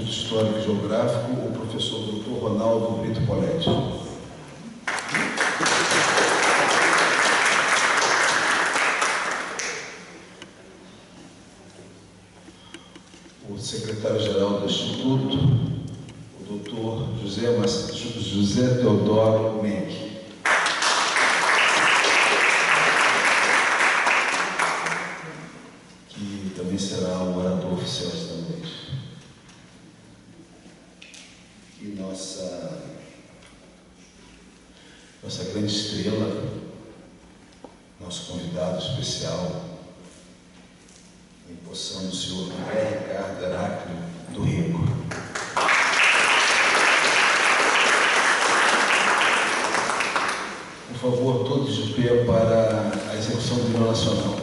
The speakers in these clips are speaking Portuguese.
Instituto Histórico e Geográfico, o professor Dr. Ronaldo Brito Poletti. O secretário-geral do Instituto, o Dr. José Teodoro Menck. Que também será o orador oficial esta noite. E nossa grande estrela, nosso convidado especial, em poção do senhor André Ricardo Heráclio do Rego. Por favor, todos de pé para a execução do hino nacional.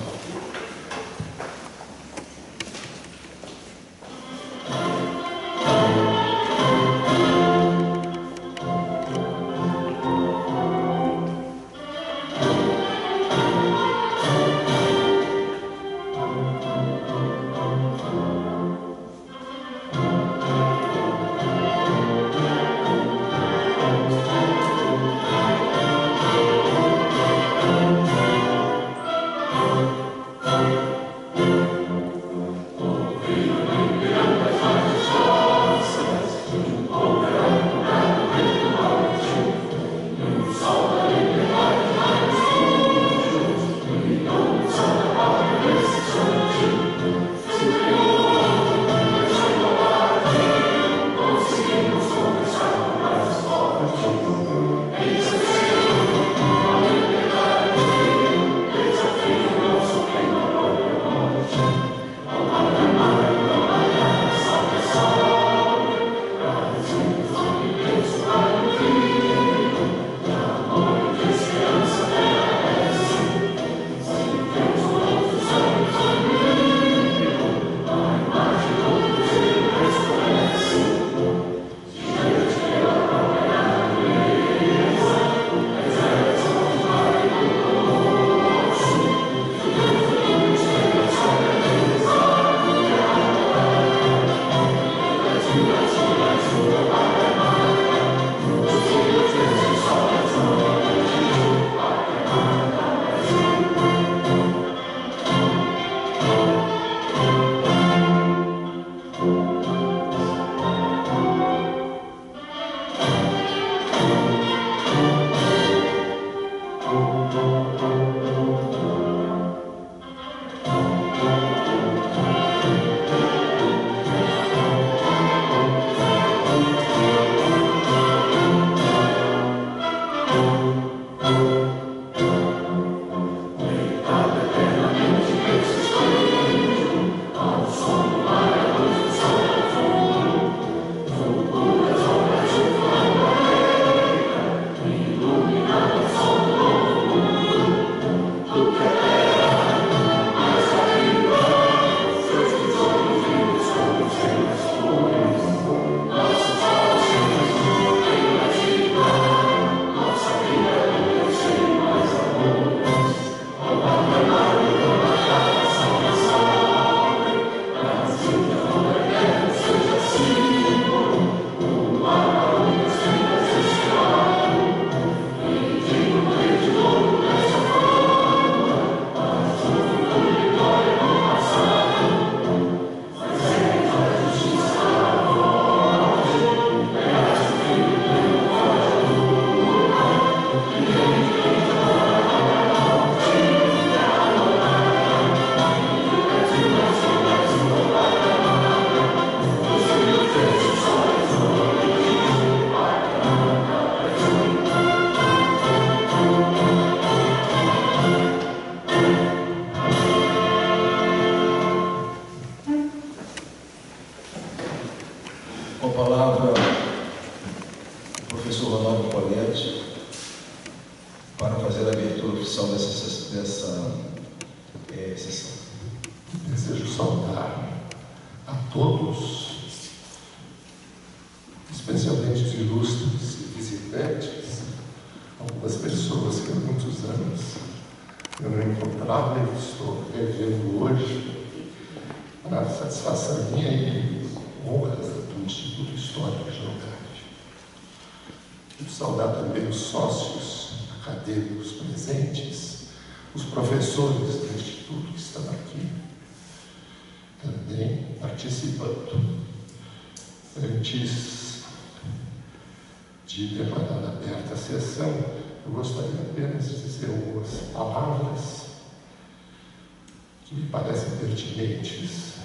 Desejo saudar a todos, especialmente os ilustres visitantes, algumas pessoas que há muitos anos eu não encontrava e estou revendo hoje, para satisfação minha e honra do dia. acadêmicos presentes, os professores do Instituto que estão aqui também participando. Antes de declarar aberta a sessão, eu gostaria apenas de dizer algumas palavras que me parecem pertinentes,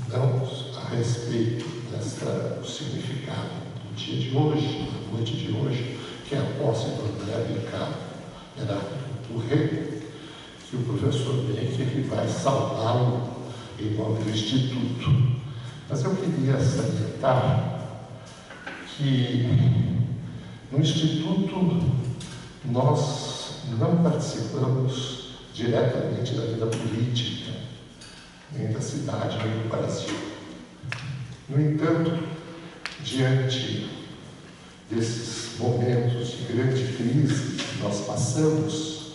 não a respeito do significado do dia de hoje, da noite de hoje, que é a posse do André Ricardo Heráclito do Rego, que o professor Benck vai saudá-lo em nome do Instituto. Mas eu queria salientar que no Instituto nós não participamos diretamente da vida política, nem da cidade, nem do Brasil. No entanto, diante desses momentos de grande crise que nós passamos,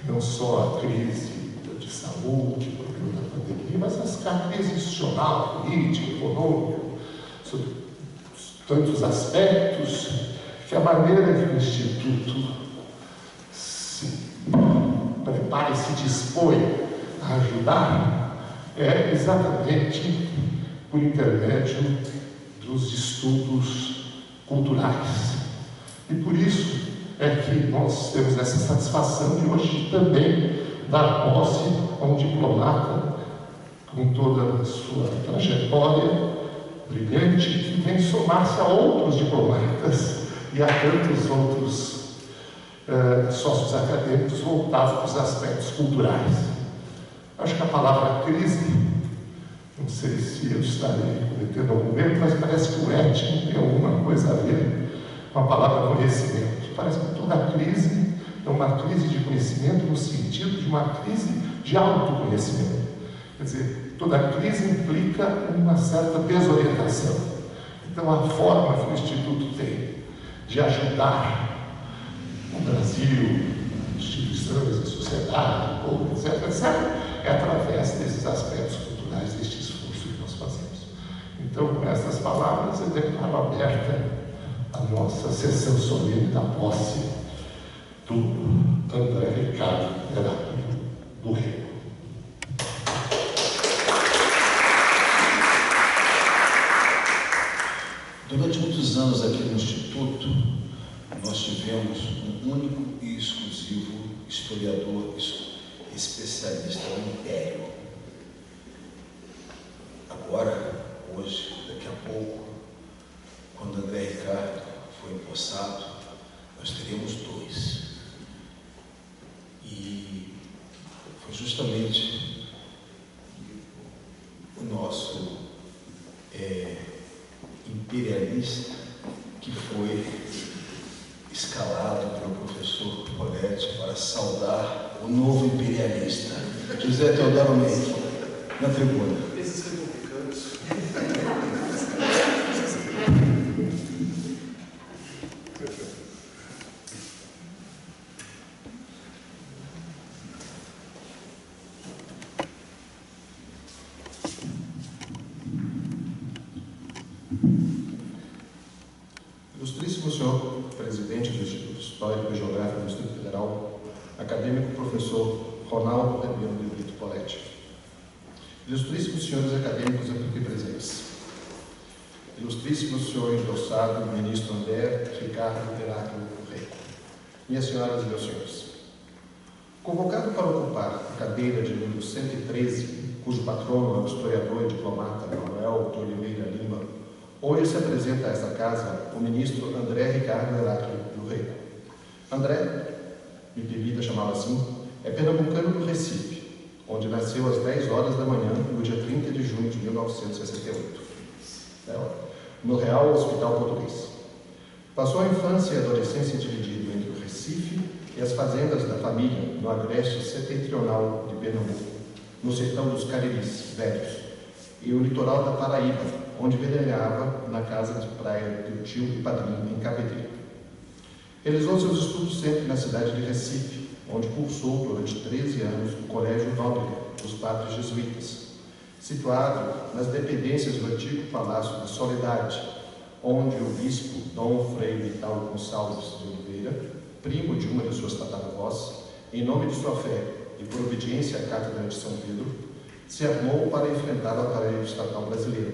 não só a crise de saúde, o problema da pandemia, mas a crise institucional, política, econômica, sobre tantos aspectos, que a maneira que o Instituto se prepara e se dispõe a ajudar é exatamente por intermédio dos estudos culturais. E por isso é que nós temos essa satisfação de hoje também dar posse a um diplomata com toda a sua trajetória brilhante, que vem somar-se a outros diplomatas e a tantos outros sócios acadêmicos voltados para os aspectos culturais. Acho que a palavra crise, não sei se eu estarei cometendo algum erro, mas parece que o étimo tem alguma coisa a ver com a palavra conhecimento. Parece que toda crise é uma crise de conhecimento no sentido de uma crise de autoconhecimento. Quer dizer, toda crise implica uma certa desorientação. Então, a forma que o Instituto tem de ajudar o Brasil, instituições, a sociedade, o povo, etc., é através desses aspectos culturais, deste esforço que nós fazemos. Então, com essas palavras, eu declaro aberta a nossa sessão solene da posse do André Ricardo Heráclito do Rego. Durante muitos anos aqui no Instituto, nós tivemos um único e exclusivo historiador especialista no Império. Agora, hoje, daqui a pouco, quando André Ricardo foi empossado, nós teremos dois. E foi justamente o nosso imperialista que foi escalado pelo professor Poletti para saudar o novo imperialista, José Teodoro Menck, na tribuna. Esses republicanos. Ilustríssimo senhor presidente do Instituto Histórico e Geográfico do Distrito Federal, acadêmico professor Ronaldo Rebelo de Brito Poletti. Ilustríssimos senhores acadêmicos aqui presentes. Ilustríssimo senhor endossado ministro André Ricardo Heráclito do Rego. Minhas senhoras e meus senhores. Convocado para ocupar a cadeira de número 113, cujo patrono é o historiador e diplomata Manuel de Oliveira Lima, hoje se apresenta a esta casa o ministro André Ricardo Heráclito do Rego. André, me permita chamá-lo assim, é pernambucano do Recife, onde nasceu às 10 horas da manhã, no dia 30 de junho de 1968, no Real Hospital Português. Passou a infância e a adolescência dividido entre o Recife e as fazendas da família no agreste setentrional de Pernambuco, no sertão dos Cariris Velhos, e o litoral da Paraíba, onde veraneava na casa de praia do tio e padrinho em Cabedelo. Realizou seus estudos sempre na cidade de Recife, onde cursou durante 13 anos o Colégio Nóbrega dos Padres Jesuítas, situado nas dependências do antigo Palácio da Soledade, onde o bispo Dom Frei Vital Gonçalves de Oliveira, primo de uma de suas tataravós, em nome de sua fé e por obediência à Cátedra de São Pedro, se armou para enfrentar o aparelho estatal brasileiro,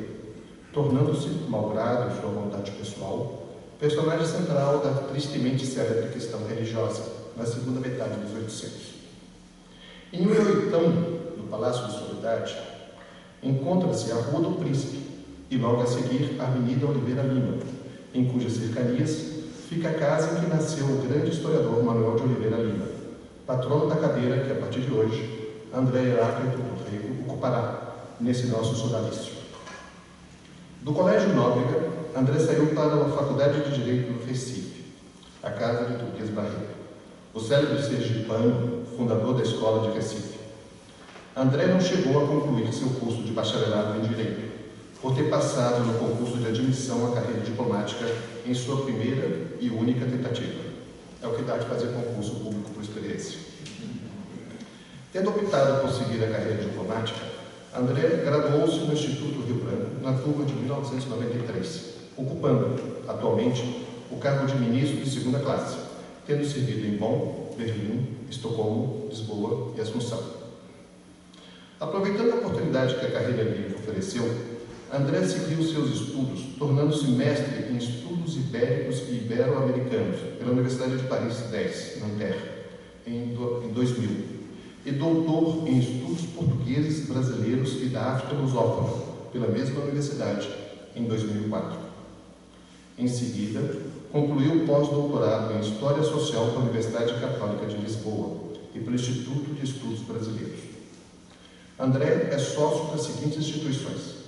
tornando-se, malgrado sua vontade pessoal, personagem central da tristemente célebre questão religiosa, na segunda metade dos 800. Em um oitão do Palácio de Soledade, encontra-se a Rua do Príncipe e logo a seguir a Avenida Oliveira Lima, em cujas cercanias fica a casa em que nasceu o grande historiador Manuel de Oliveira Lima, patrono da cadeira que, a partir de hoje, André Heráclito do Rego ocupará nesse nosso sodalício. Do Colégio Nóbrega, André saiu para a Faculdade de Direito no Recife, a casa de Tobias Barreto, o célebre sergipano, fundador da Escola de Recife. André não chegou a concluir seu curso de bacharelado em Direito, por ter passado no concurso de admissão à carreira diplomática em sua primeira e única tentativa. É o que dá de fazer concurso público por experiência. Tendo optado por seguir a carreira diplomática, André graduou-se no Instituto Rio Branco na turma de 1993, ocupando, atualmente, o cargo de ministro de segunda classe, tendo servido em Bonn, Berlim, Estocolmo, Lisboa e Assunção. Aproveitando a oportunidade que a carreira lhe ofereceu, André seguiu seus estudos, tornando-se mestre em estudos ibéricos e ibero-americanos pela Universidade de Paris X, na Inglaterra, em 2000, e doutor em estudos portugueses, brasileiros e da África lusófona, pela mesma universidade, em 2004. Em seguida, concluiu pós-doutorado em História Social pela Universidade Católica de Lisboa e pelo Instituto de Estudos Brasileiros. André é sócio das seguintes instituições: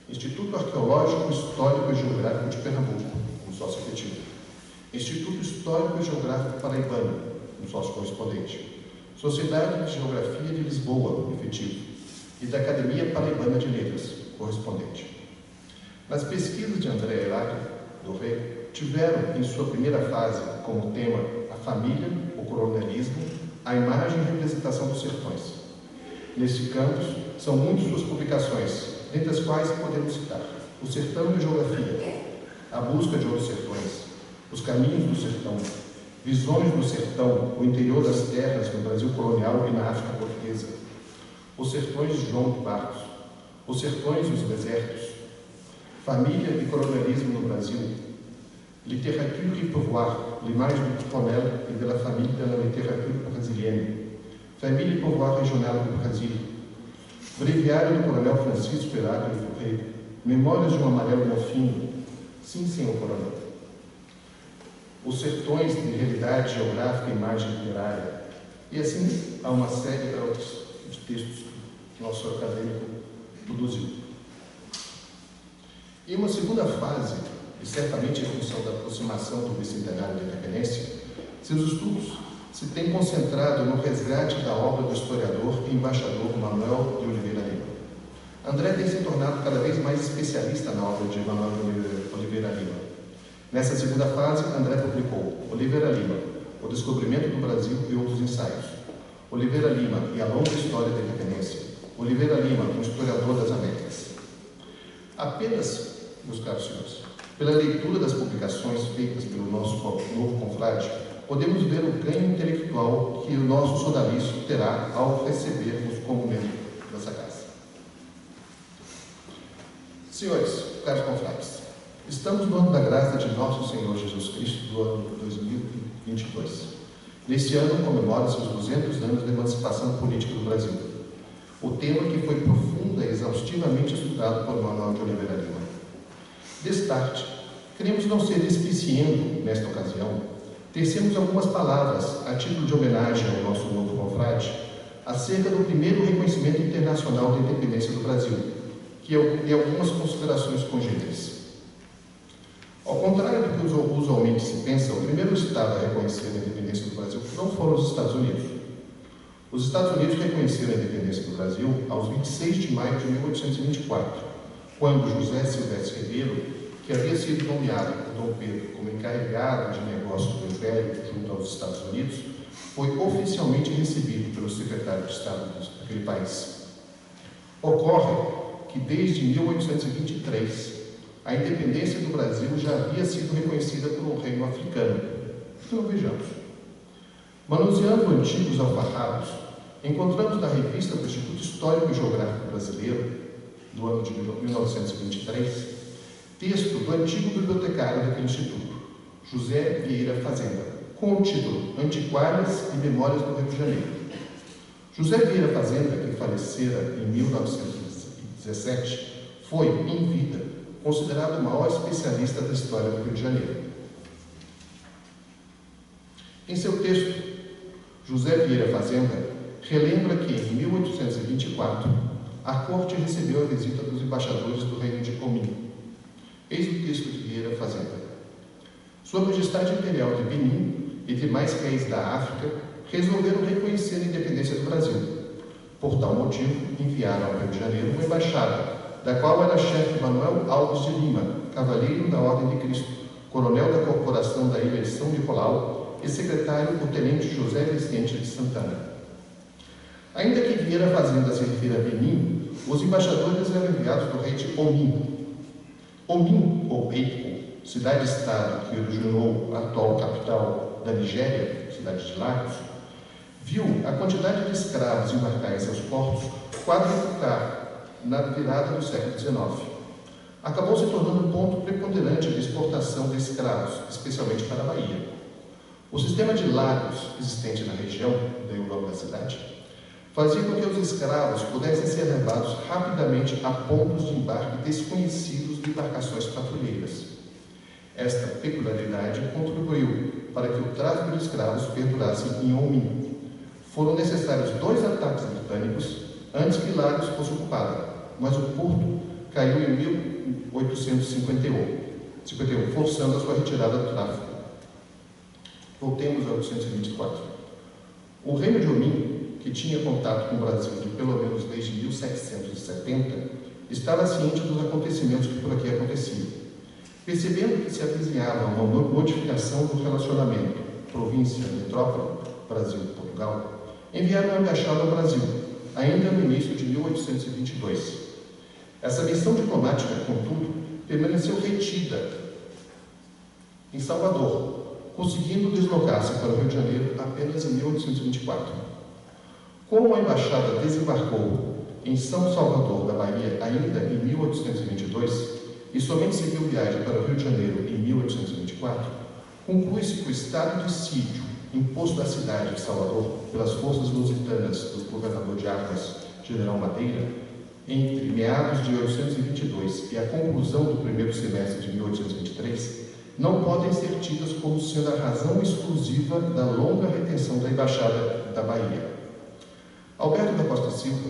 Instituto Arqueológico, Histórico e Geográfico de Pernambuco, um sócio efetivo; Instituto Histórico e Geográfico Paraibano, um sócio correspondente; Sociedade de Geografia de Lisboa, efetivo; e da Academia Paraibana de Letras, correspondente. Nas pesquisas de André Heráclito do Rego, tiveram em sua primeira fase como tema a família, o coronelismo, a imagem e representação dos sertões. Neste campo, são muitas suas publicações, dentre as quais podemos citar O Sertão e a Geografia, A Busca de Outros Sertões, Os Caminhos do Sertão, Visões do Sertão, o Interior das Terras no Brasil Colonial e na África Portuguesa, Os Sertões de João de Barros, Os Sertões e os Desertos, Família e Coronelismo no Brasil, Littérature et Pouvoir, l'image du colonel et de la famille dans la littérature brésilienne, Família e Pouvoir Regional do Brasil, Breviário do Coronel Francisco Heráclito do Rego, Memórias de um Amarelo Mofinho, Sim, Senhor Coronel, Os Sertões de Realidade Geográfica e Imagem Literária, e assim há uma série de textos que o nosso acadêmico produziu. Em uma segunda fase, e certamente em função da aproximação do bicentenário da independência, seus estudos se têm concentrado no resgate da obra do historiador e embaixador Manuel de Oliveira Lima. André tem se tornado cada vez mais especialista na obra de Manuel de Oliveira Lima. Nessa segunda fase, André publicou Oliveira Lima, O Descobrimento do Brasil e Outros Ensaios, Oliveira Lima e a Longa História da Independência, Oliveira Lima, um historiador das Américas. Apenas, meus caros senhores, pela leitura das publicações feitas pelo nosso novo confrade, podemos ver o ganho intelectual que o nosso sodalício terá ao recebermos como membro dessa casa. Senhores, caros confrades, estamos no ano da graça de nosso Senhor Jesus Cristo do ano 2022. Neste ano comemora-se os 200 anos da emancipação política do Brasil, o tema que foi profunda e exaustivamente estudado por Manuel de Oliveira Lima. Destarte, queremos não ser despiciando, nesta ocasião, tecemos algumas palavras, a título de homenagem ao nosso novo confrade, acerca do primeiro reconhecimento internacional da independência do Brasil, e algumas considerações congêneres. Ao contrário do que usualmente se pensa, o primeiro Estado a reconhecer a independência do Brasil não foram os Estados Unidos. Os Estados Unidos reconheceram a independência do Brasil aos 26 de maio de 1824, quando José Silvestre Ribeiro, que havia sido nomeado por Dom Pedro como encarregado de negócios do Império junto aos Estados Unidos, foi oficialmente recebido pelo secretário de Estado daquele país. Ocorre que desde 1823, a independência do Brasil já havia sido reconhecida por um reino africano. Então vejamos. Manuseando antigos alfarrabos, encontramos na revista do Instituto Histórico e Geográfico Brasileiro, do ano de 1923, texto do antigo bibliotecário daquele instituto, José Vieira Fazenda, com o título Antiquárias e Memórias do Rio de Janeiro. José Vieira Fazenda, que falecera em 1917, foi, em vida, considerado o maior especialista da história do Rio de Janeiro. Em seu texto, José Vieira Fazenda relembra que, em 1824, a corte recebeu a visita dos embaixadores do reino de Omin. Eis o texto de Vieira Fazenda. Sua Majestade Imperial de Benin e demais reis da África resolveram reconhecer a independência do Brasil. Por tal motivo, enviaram ao Rio de Janeiro uma embaixada, da qual era chefe Manuel Alves de Lima, cavalheiro da Ordem de Cristo, coronel da Corporação da Ilha de São Nicolau e secretário o tenente José Vicente de Santana. Ainda que Vieira Fazenda se refira a Benin, os embaixadores eram enviados do rei de Omin. Omin, ou Eiko, cidade-estado que originou a atual capital da Nigéria, cidade de Lagos, viu a quantidade de escravos embarcar em seus portos quadruplicar na virada do século XIX. Acabou se tornando um ponto preponderante de exportação de escravos, especialmente para a Bahia. O sistema de lagos existente na região da Europa da cidade fazia com que os escravos pudessem ser levados rapidamente a pontos de embarque desconhecidos de embarcações patrulheiras. Esta peculiaridade contribuiu para que o tráfico de escravos perdurasse em Omin. Foram necessários 2 ataques britânicos antes que Lagos fosse ocupada, mas o porto caiu em 1851, forçando a sua retirada do tráfico. Voltemos a 1824. O reino de Omin, que tinha contato com o Brasil de pelo menos desde 1770, estava ciente dos acontecimentos que por aqui aconteciam. Percebendo que se avizinhava uma modificação do relacionamento província-metrópole, Brasil-Portugal, enviaram uma embaixada ao Brasil, ainda no início de 1822. Essa missão diplomática, contudo, permaneceu retida em Salvador, conseguindo deslocar-se para o Rio de Janeiro apenas em 1824. Como a embaixada desembarcou em São Salvador da Bahia ainda em 1822 e somente seguiu viagem para o Rio de Janeiro em 1824, conclui-se que o estado de sítio imposto à cidade de Salvador pelas forças lusitanas do governador de Armas, General Madeira, entre meados de 1822 e a conclusão do primeiro semestre de 1823, não podem ser tidas como sendo a razão exclusiva da longa retenção da Embaixada da Bahia. Alberto da Costa Silva,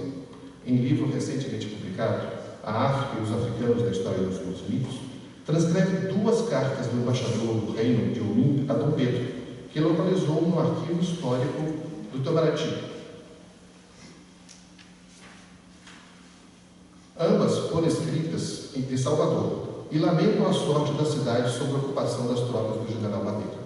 em livro recentemente publicado, A África e os Africanos da História dos Mitos, transcreve 2 cartas do embaixador do reino de Omin a Dom Pedro, que localizou no arquivo histórico do Itamaraty. Ambas foram escritas de Salvador e lamentam a sorte da cidade sob a ocupação das tropas do general Madeira.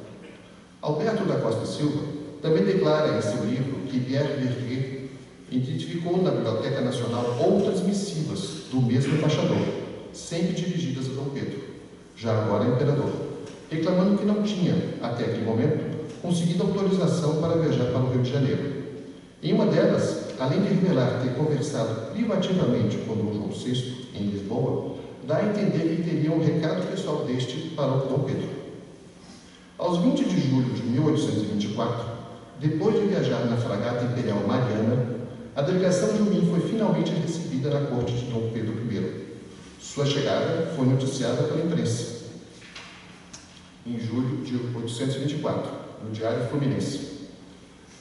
Alberto da Costa Silva também declara em seu livro que Pierre Verrier identificou na Biblioteca Nacional outras missivas do mesmo embaixador, sempre dirigidas a Dom Pedro, já agora imperador, reclamando que não tinha, até aquele momento, conseguido autorização para viajar para o Rio de Janeiro. Em uma delas, além de revelar ter conversado privativamente com Dom João VI, em Lisboa, dá a entender que teria um recado pessoal deste para o Dom Pedro. Aos 20 de julho de 1824, depois de viajar na fragata imperial Mariana, a delegação de Omin foi finalmente recebida na corte de Dom Pedro I. Sua chegada foi noticiada pela imprensa, em julho de 1824, no Diário Fluminense.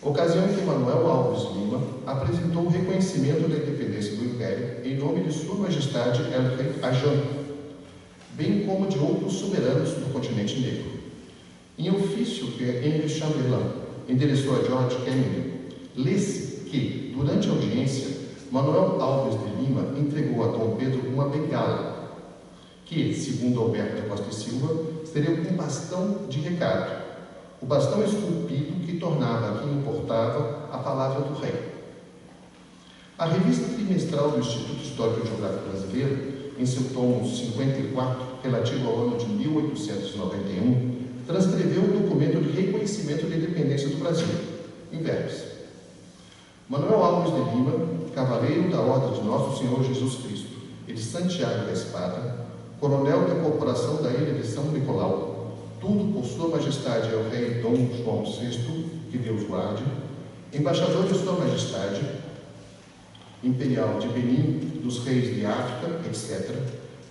Ocasião em que Manuel Alves Lima apresentou o reconhecimento da independência do Império em nome de Sua Majestade El Rei Ajan, bem como de outros soberanos do continente negro. Em ofício que Henry Chamberlain endereçou a George Kennedy, lê-se que, durante a audiência, Manuel Alves de Lima entregou a Dom Pedro uma bengala, que, segundo Alberto da Costa e Silva, seria um bastão de recado, o bastão esculpido que tornava a quem importava a palavra do rei. A revista trimestral do Instituto Histórico e Geográfico Brasileiro em seu tomo 54, relativo ao ano de 1891, transcreveu um documento de reconhecimento da independência do Brasil, em verbos. Manuel Alves de Lima, cavaleiro da Ordem de Nosso Senhor Jesus Cristo e de Santiago da Espada, coronel da Corporação da Ilha de São Nicolau, tudo por Sua Majestade ao Rei Dom João VI, que Deus guarde, embaixador de Sua Majestade Imperial de Benim, dos Reis de África, etc.,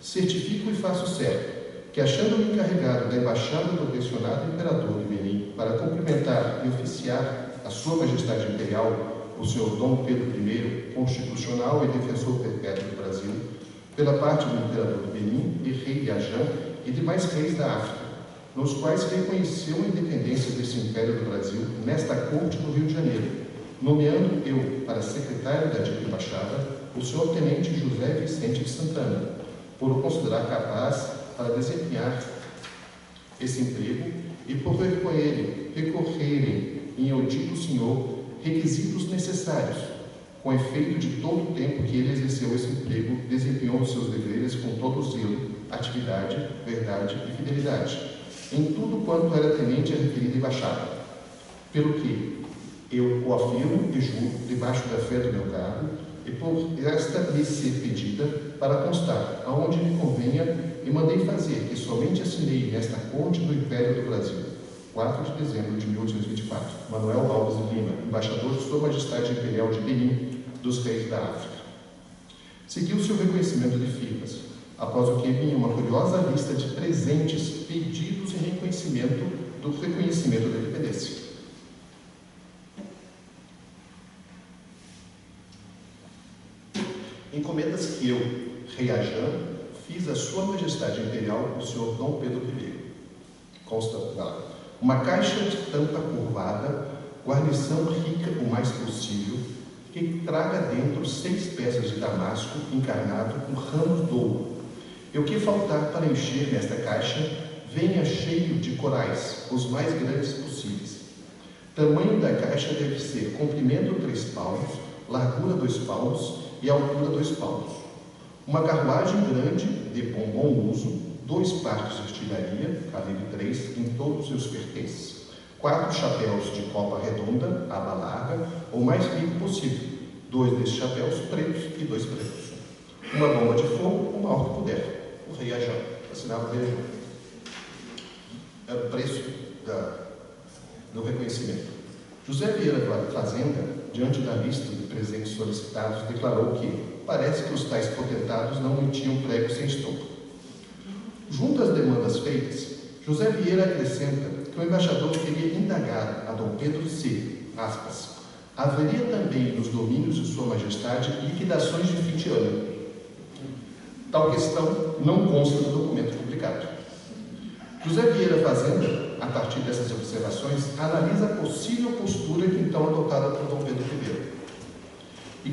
certifico e faço certo que, achando-me encarregado da Embaixada do Pensionado Imperador de Benim para cumprimentar e oficiar a Sua Majestade Imperial, o Sr. Dom Pedro I, constitucional e defensor perpétuo do Brasil, pela parte do Imperador de Benim e Rei de Ajã e demais reis da África, nos quais reconheceu a independência desse Império do Brasil nesta Corte do Rio de Janeiro, nomeando eu para secretário da dita embaixada o Sr. Tenente José Vicente de Santana, por o considerar capaz para desempenhar esse emprego e por recorrerem em eu dito senhor requisitos necessários, com efeito de todo o tempo que ele exerceu esse emprego, desempenhou os seus deveres com todo o zelo, atividade, verdade e fidelidade, em tudo quanto era tenente a referida embaixada, pelo que eu o afirmo e juro, debaixo da fé do meu cargo, e por esta me ser pedida para constar, aonde me convenha, e mandei fazer que somente assinei nesta Corte do Império do Brasil, 4 de dezembro de 1824, Manuel Alves de Lima, embaixador de Sua Majestade Imperial de Benim, dos Reis da África. Seguiu-se o reconhecimento de firmas, após o que vinha uma curiosa lista de presentes pedidos em reconhecimento do reconhecimento da independência. Encomendas que eu, Rei Ajã, fiz à Sua Majestade Imperial, o Sr. Dom Pedro I. Consta uma caixa de tampa curvada, guarnição rica o mais possível, que traga dentro 6 peças de damasco encarnado com ramos de ouro. E o que faltar para encher nesta caixa, venha cheio de corais, os mais grandes possíveis. Tamanho da caixa deve ser comprimento 3 palmos, largura 2 palmos e altura 2 palmos. Uma carruagem grande, de bom uso, 2 partos de artilharia, calibre 3, em todos os seus pertences. 4 chapéus de copa redonda, aba larga, o mais rico possível. 2 desses chapéus pretos e 2 pretos. Uma bomba de fogo, o maior que puder. O Rei Ajã assinava o Rei. Era o preço do reconhecimento. José Vieira Fazenda, diante da lista de presentes solicitados, declarou que parece que os tais potentados não emitiam prego sem estopa. Junto às demandas feitas, José Vieira acrescenta que o embaixador queria indagar a Dom Pedro C., aspas, haveria também nos domínios de Sua Majestade liquidações de fim de ano. Tal questão não consta do documento publicado. José Vieira Fazenda, a partir dessas observações, analisa a possível postura que então adotada por Dom Pedro I.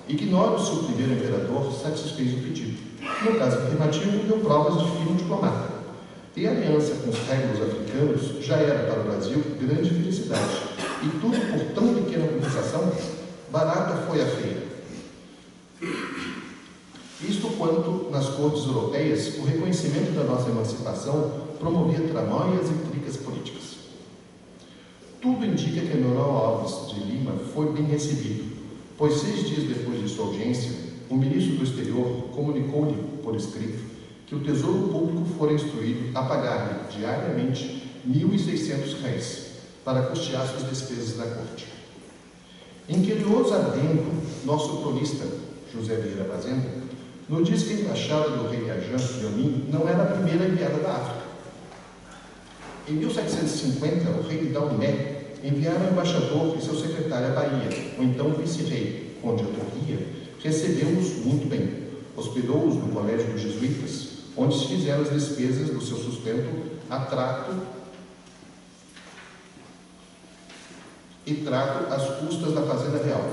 Ignoro se o primeiro imperador satisfez o pedido. No caso afirmativo, deu provas de firme diplomata. Ter aliança com os régulos africanos já era para o Brasil grande felicidade, e tudo por tão pequena compensação, barata foi a feira. Isto quanto, nas cortes europeias, o reconhecimento da nossa emancipação promovia tramóias e intrigas políticas. Tudo indica que Manuel Alves de Lima foi bem recebido, pois 6 dias depois de sua audiência, o ministro do Exterior comunicou-lhe, por escrito, que o Tesouro Público fora instruído a pagar-lhe diariamente R$1.600 para custear suas despesas na corte. Em curioso adendo, nosso cronista, José Vieira Fazenda, nos diz que a embaixada do rei Ajã de Benim não era a primeira enviada da África. Em 1750, o rei de Daomé enviara o embaixador e seu secretário à Bahia, o então vice-rei, Conde Otorria, recebeu-os muito bem, hospedou-os no colégio dos jesuítas, onde se fizeram as despesas do seu sustento a trato às custas da Fazenda Real.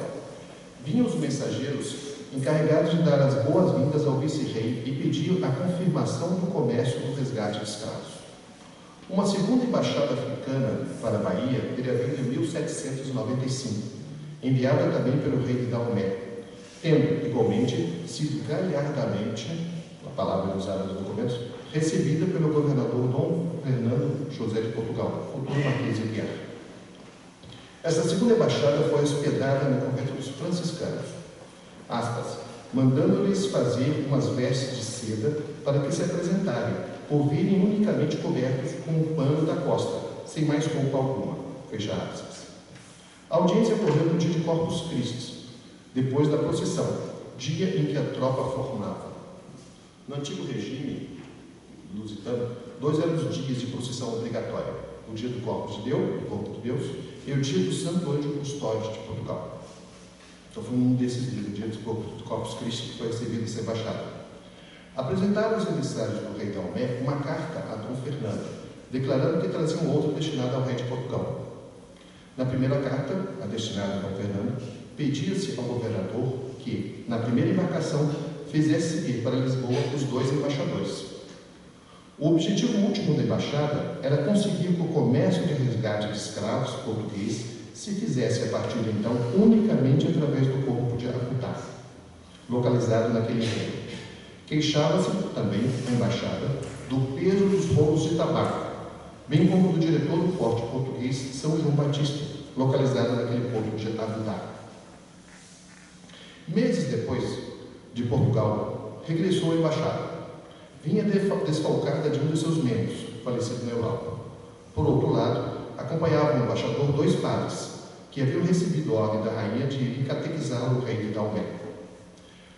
Vinham os mensageiros encarregados de dar as boas-vindas ao vice-rei e pedir a confirmação do comércio do resgate de escravos. Uma segunda embaixada africana para a Bahia teria vindo em 1795, enviada também pelo rei de Daomé. tendo, igualmente, sido galhardamente, a palavra usada nos documentos, recebida pelo governador Dom Fernando José de Portugal, futuro Marquês de Guiar. Essa segunda embaixada foi hospedada no convento dos franciscanos, aspas, mandando-lhes fazer umas vestes de seda para que se apresentarem, por virem unicamente cobertos com um pano da costa, sem mais roupa alguma, fecha aspas. A audiência ocorreu no dia de Corpus Christi, depois da procissão, dia em que a tropa formava. No antigo regime lusitano, 2 eram os dias de procissão obrigatória: o dia do Corpus de Deus, do Corpo de Deus, e o dia do Santo Anjo Custódio de Portugal. Então foi um desses dias, o dia do Corpus Christi, que foi recebido essa embaixada. Apresentaram os emissários do rei Dalmé uma carta a Dom Fernando, declarando que traziam outra destinada ao rei de Portugal. Na primeira carta, a destinada a Dom Fernando, pedia-se ao governador que, na primeira embarcação, fizesse seguir para Lisboa os 2 embaixadores. O objetivo último da embaixada era conseguir que o comércio de resgate de escravos portugueses se fizesse a partir de então unicamente através do corpo de Aputar, localizado naquele reino. Queixava-se também a embaixada do peso dos roubos de tabaco, bem como do diretor do forte português São João Batista, localizado naquele porto de Aputar. Meses depois de Portugal, regressou à embaixada. Vinha desfalcada de um de seus membros, falecido na Europa. Por outro lado, acompanhavam o embaixador 2 padres, que haviam recebido ordem da rainha de ir catequizar o rei de Dalmé.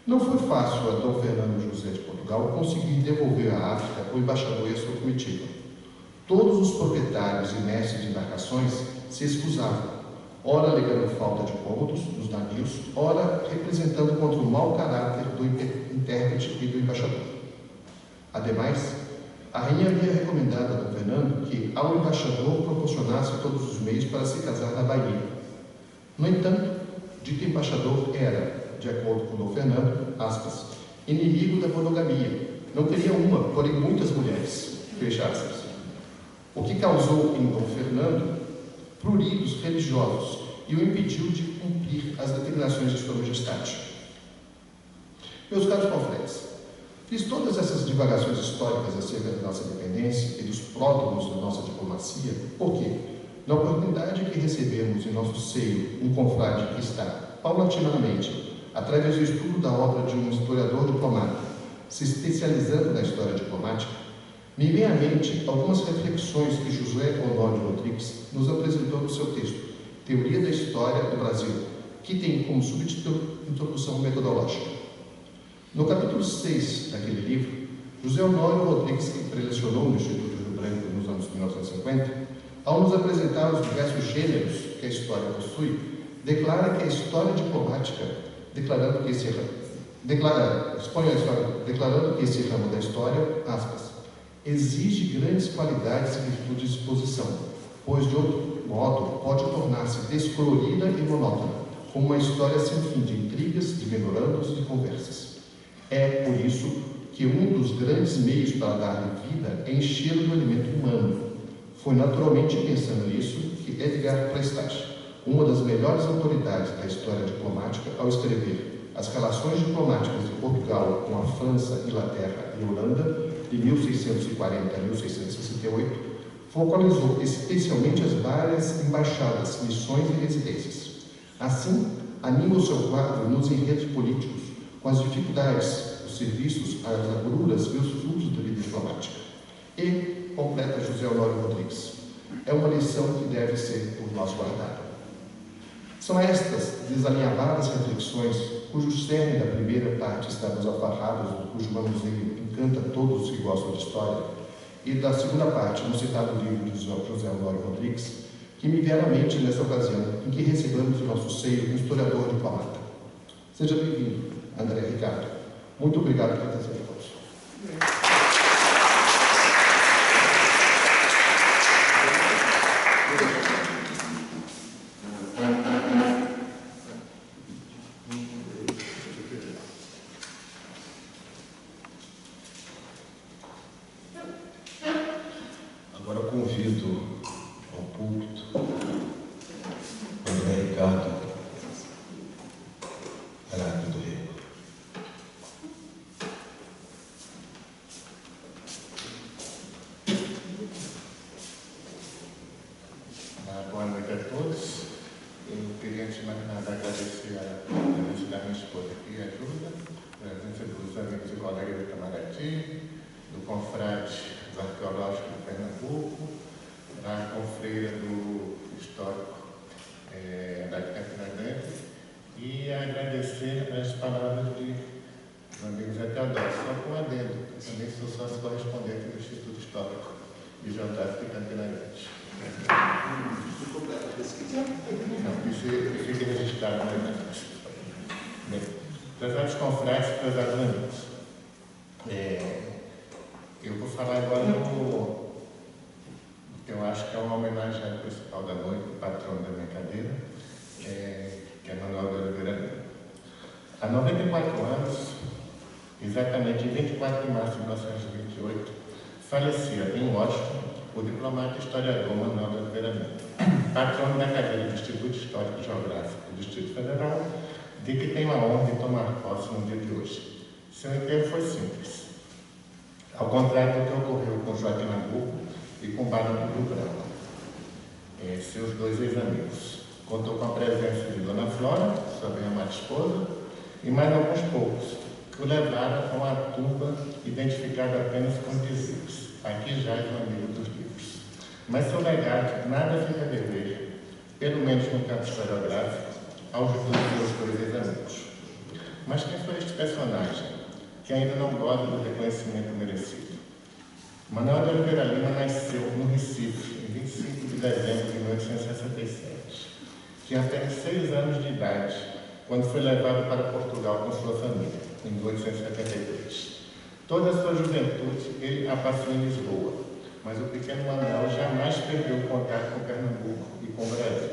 Não foi fácil a Dom Fernando José de Portugal conseguir devolver à África o embaixador e a sua comitiva. Todos os proprietários e mestres de embarcações se excusavam, ora alegando falta de cômodos nos navios, ora representando contra o mau caráter do intérprete e do embaixador. Ademais, a rainha havia recomendado a Dom Fernando que ao embaixador proporcionasse todos os meios para se casar na Bahia. No entanto, dito embaixador era, de acordo com Dom Fernando, aspas, inimigo da monogamia, não queria uma, porém muitas mulheres, fecha aspas. O que causou em Dom Fernando pruridos religiosos e o impediu de cumprir as determinações de sua majestade. Meus caros confrades, fiz todas essas divagações históricas acerca da nossa independência e dos pródromos da nossa diplomacia, porque, na oportunidade que recebemos em nosso seio um confrade que está, paulatinamente, através do estudo da obra de um historiador diplomata, se especializando na história diplomática, me vem à mente algumas reflexões que José Honório Rodrigues nos apresentou no seu texto, Teoria da História do Brasil, que tem como subtítulo Introdução Metodológica. No capítulo 6 daquele livro, José Honório Rodrigues, que prelecionou no Instituto Rio Branco nos anos 1950, ao nos apresentar os diversos gêneros que a história possui, declara que a história diplomática, declarando que esse ramo da história, aspas, exige grandes qualidades e virtudes de exposição, pois de outro modo pode tornar-se descolorida e monótona, como uma história sem fim de intrigas, de memorandos e de conversas. É, por isso, que um dos grandes meios para dar-lhe vida é enchê-lo do elemento humano. Foi naturalmente pensando nisso que Edgar Prestage, uma das melhores autoridades da história diplomática, ao escrever As Relações Diplomáticas de Portugal com a França, Inglaterra e Holanda, de 1640 a 1668, focalizou especialmente as várias embaixadas, missões e residências. Assim, anima o seu quadro nos enredos políticos, com as dificuldades, os serviços, as agruras e os fluxos da vida diplomática. E, completa José Honório Rodrigues, é uma lição que deve ser por nós guardada. São estas desalinhavadas reflexões, cujo cerne da primeira parte está nos alfarrados, cujo manuseio encanta todos os que gostam de história, e da segunda parte, no citado livro de José Honório Rodrigues, que me vieram à mente nessa ocasião em que recebemos em nosso seio um historiador diplomata. Seja bem-vindo, André Ricardo. Muito obrigado por ter sido conosco. Agora eu convido ao púlpito André Ricardo Arábio do Rei. Iraci, do Confrade do Arqueológico de Pernambuco, da Confreira do Histórico da Campina Grande, e agradecer as palavras de amigos Teodoro, só com adendo, eu também sou sócio correspondente do Instituto Histórico e Geográfico de Campina Grande. Ficou bela a pesquisa. Não, isso fica registrado na verdade. Bem, prezados confrades, prezados amigos, eu vou falar agora do que eu acho que é uma homenagem ao principal da noite, o patrono da minha cadeira, que é Manuel de Oliveira Lima. Há 94 anos, exatamente em 24 de março de 1928, falecia em Washington o diplomata e historiador Manuel de Oliveira Lima, patrono da cadeira do Instituto Histórico e Geográfico do Distrito Federal, de que tenho a honra de tomar posse no dia de hoje. Seu enterro foi simples, ao contrário do que ocorreu com Joaquim Nabuco e com Barão do Rio Branco, seus dois ex-amigos. Contou com a presença de Dona Flora, sua bem-amada esposa, e mais alguns poucos, que o levaram a uma tumba identificada apenas com dizeres: aqui jaz o amigo dos livros. Mas seu legado nada fica a dever, pelo menos no campo historiográfico, aos seus dois ex-amigos. Mas quem foi este personagem, que ainda não goza do reconhecimento merecido? Manuel de Oliveira Lima nasceu no Recife, em 25 de dezembro de 1867. Tinha apenas 6 anos de idade, quando foi levado para Portugal com sua família, em 1873. Toda a sua juventude ele a passou em Lisboa, mas o pequeno Manuel jamais perdeu o contato com Pernambuco e com o Brasil.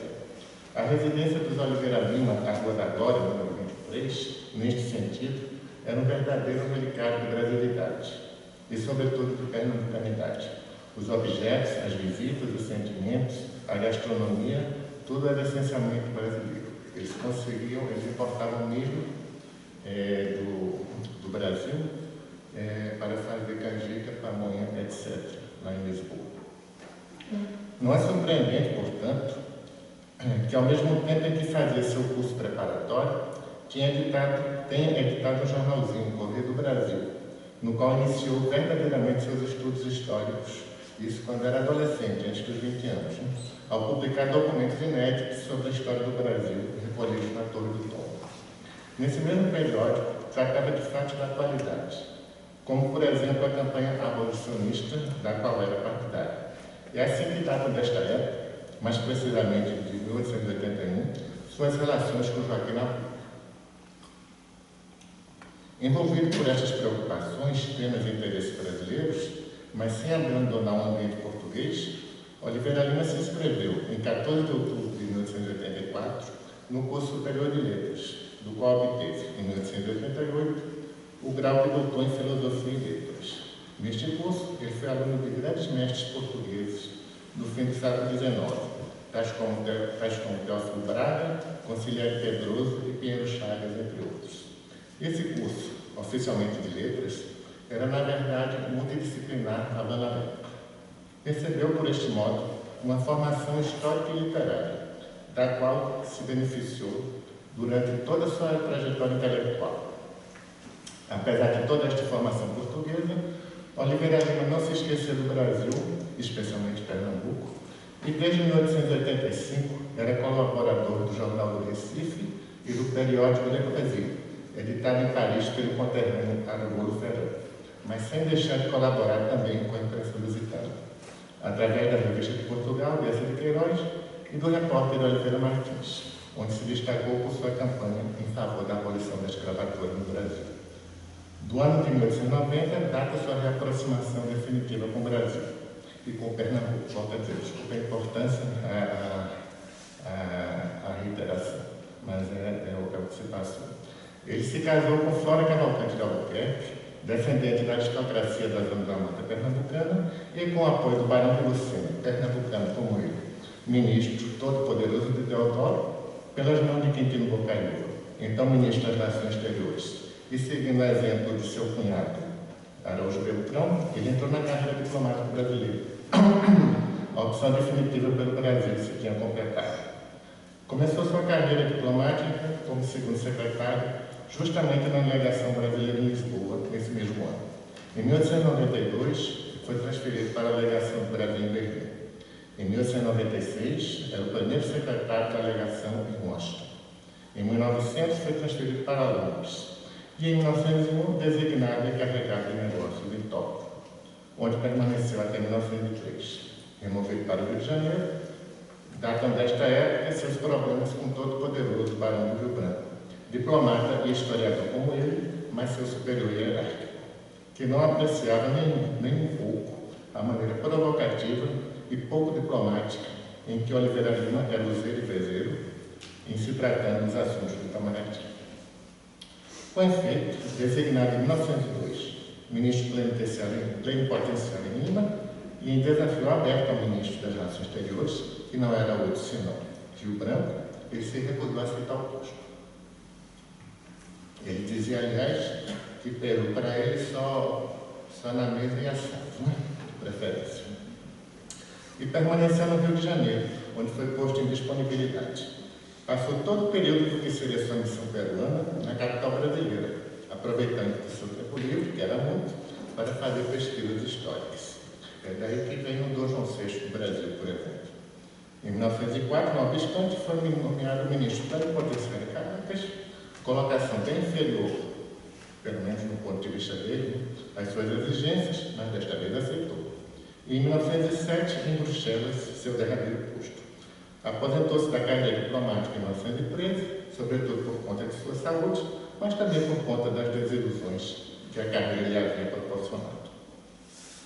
A residência dos Oliveira Lima, a Rua da Glória, número 23, neste sentido, era um verdadeiro relicário de brasilidade e, sobretudo, de pernambucanidade. Os objetos, as visitas, os sentimentos, a gastronomia, tudo era essencialmente brasileiro. Eles importavam milho do Brasil para fazer canjica, pamonha, etc., lá em Lisboa. Não é surpreendente, portanto, que ao mesmo tempo em que fazia seu curso preparatório, tenha editado um jornalzinho, o Correio do Brasil, no qual iniciou verdadeiramente seus estudos históricos, isso quando era adolescente, antes dos 20 anos, ao publicar documentos inéditos sobre a história do Brasil, recolhidos na Torre do Tombo. Nesse mesmo periódico, tratava de fatos da atualidade, como, por exemplo, a campanha abolicionista, da qual era partidário. E assim que datam desta época, mais precisamente de 1881, suas relações com Joaquim Nabuco. Envolvido por estas preocupações, temas e interesses brasileiros, mas sem abandonar o ambiente português, Oliveira Lima se inscreveu, em 14 de outubro de 1884, no curso superior de letras, do qual obteve, em 1888, o grau de doutor em filosofia e letras. Neste curso, ele foi aluno de grandes mestres portugueses do fim do século XIX, tais como Teófilo Braga, Conciliário Pedroso e Pinheiro Chagas, entre outros. Esse curso, oficialmente de letras, era, na verdade, multidisciplinar à banda época. Recebeu, por este modo, uma formação histórica e literária, da qual se beneficiou durante toda a sua trajetória intelectual. Apesar de toda esta formação portuguesa, Oliveira Lima não se esqueceu do Brasil, especialmente Pernambuco, e desde 1885 era colaborador do Jornal do Recife e do periódico Le Brasil, editado em Paris pelo conterrâneo Aragolo Ferreira, mas sem deixar de colaborar também com a imprensa lusitana, através da Revista de Portugal, Bessa de Queiroz, e do repórter Oliveira Martins, onde se destacou por sua campanha em favor da abolição da escravatura no Brasil. Do ano de 1890, data sua reaproximação definitiva com o Brasil e com Pernambuco. Volto a dizer, desculpa a importância, a reiteração, mas é o que se passou. Ele se casou com Flora Cavalcante de Albuquerque, descendente da aristocracia da zona da mata pernambucana, e com o apoio do Barão de Lucena, pernambucano como ele, ministro todo-poderoso de Deodoro, pelas mãos de Quintino Bocaiúva, então ministro das Relações Exteriores. E seguindo o exemplo de seu cunhado, Araújo Beltrão, ele entrou na carreira diplomática brasileira, a opção definitiva pelo Brasil se tinha completado. Começou sua carreira diplomática como segundo secretário, justamente na delegação brasileira em Lisboa, nesse mesmo ano. Em 1892, foi transferido para a Legação do Brasil em Berlim. Em 1896, era o primeiro secretário da Legação em Washington. Em 1900, foi transferido para Londres. E em 1901, designado encarregado de negócios em Tóquio, onde permaneceu até 1903. Removido para o Rio de Janeiro, datam desta época seus problemas com todo o poderoso Barão do Rio Branco, diplomata e historiador como ele, mas seu superior hierárquico, que não apreciava nem um pouco a maneira provocativa e pouco diplomática em que Oliveira Lima era useiro e vezeiro em se tratando dos assuntos do Itamaraty. Com efeito, designado em 1902 ministro plenipotenciário em Lima e em desafio aberto ao ministro das Relações Exteriores, que não era outro senão Rio Branco, ele se recusou a aceitar o posto. Ele dizia, aliás, que Peru para ele só na mesa e assado, né? De preferência. E permaneceu no Rio de Janeiro, onde foi posto em disponibilidade. Passou todo o período do que seria sua missão peruana na capital brasileira, aproveitando do seu tempo livre, que era muito, para fazer pesquisas históricas. É daí que vem o Dom João VI do Brasil, por exemplo. Em 1904, não obstante, foi nomeado ministro plenipotenciário de Caracas, colocação bem inferior, pelo menos no ponto de vista dele, às suas exigências, mas desta vez aceitou. E em 1907, em Bruxelas, seu derradeiro posto. Aposentou-se da carreira diplomática em 1913, sobretudo por conta de sua saúde, mas também por conta das desilusões que a carreira lhe havia proporcionado.